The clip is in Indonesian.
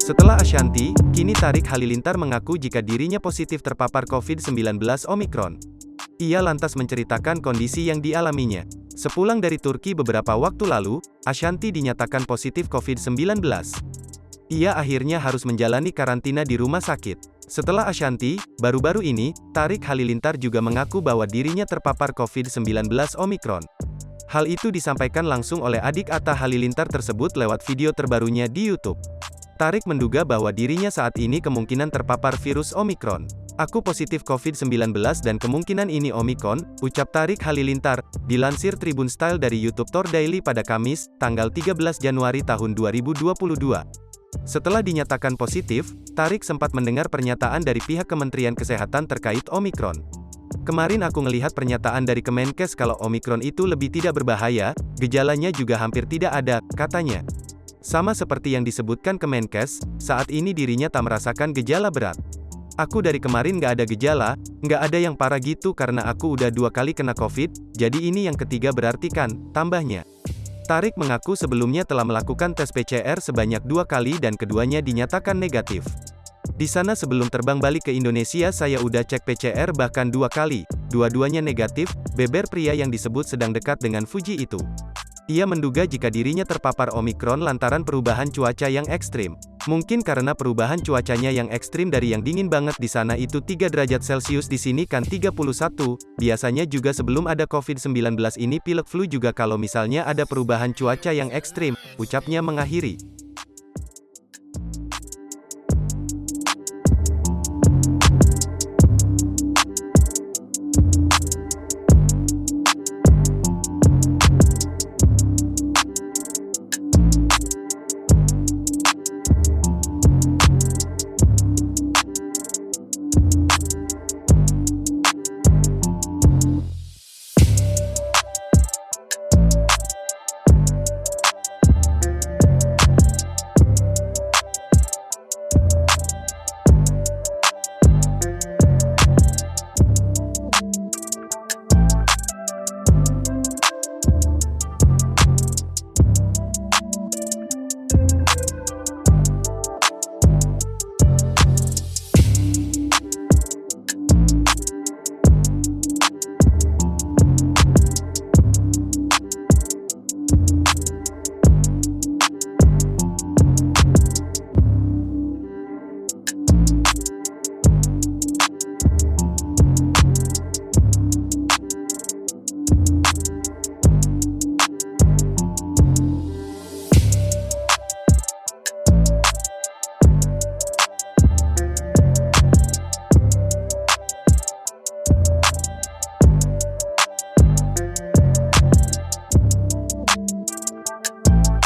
Setelah Ashanty, kini Tarik Halilintar mengaku jika dirinya positif terpapar COVID-19 Omicron. Ia lantas menceritakan kondisi yang dialaminya. Sepulang dari Turki beberapa waktu lalu, Ashanty dinyatakan positif COVID-19. Ia akhirnya harus menjalani karantina di rumah sakit. Setelah Ashanty, baru-baru ini, Tarik Halilintar juga mengaku bahwa dirinya terpapar COVID-19 Omicron. Hal itu disampaikan langsung oleh adik Atta Halilintar tersebut lewat video terbarunya di YouTube. Tarik menduga bahwa dirinya saat ini kemungkinan terpapar virus Omicron. Aku positif COVID-19 dan kemungkinan ini Omicron, ucap Tarik Halilintar, dilansir Tribun Style dari YouTube Tor Daily pada Kamis, tanggal 13 Januari tahun 2022. Setelah dinyatakan positif, Tarik sempat mendengar pernyataan dari pihak Kementerian Kesehatan terkait Omicron. Kemarin aku ngelihat pernyataan dari Kemenkes kalau Omicron itu lebih tidak berbahaya, gejalanya juga hampir tidak ada, katanya. Sama seperti yang disebutkan Kemenkes, saat ini dirinya tak merasakan gejala berat. Aku dari kemarin nggak ada gejala, nggak ada yang parah gitu karena aku udah 2 kali kena COVID, jadi ini yang ketiga berarti kan, tambahnya. Tarik mengaku sebelumnya telah melakukan tes PCR sebanyak 2 kali dan keduanya dinyatakan negatif. Di sana sebelum terbang balik ke Indonesia saya udah cek PCR bahkan 2 kali, dua-duanya negatif, beber pria yang disebut sedang dekat dengan Fuji itu. Ia menduga jika dirinya terpapar Omicron lantaran perubahan cuaca yang ekstrim. Mungkin karena perubahan cuacanya yang ekstrim dari yang dingin banget di sana itu 3 derajat Celcius di sini kan 31, biasanya juga sebelum ada COVID-19 ini pilek flu juga kalau misalnya ada perubahan cuaca yang ekstrim, ucapnya mengakhiri.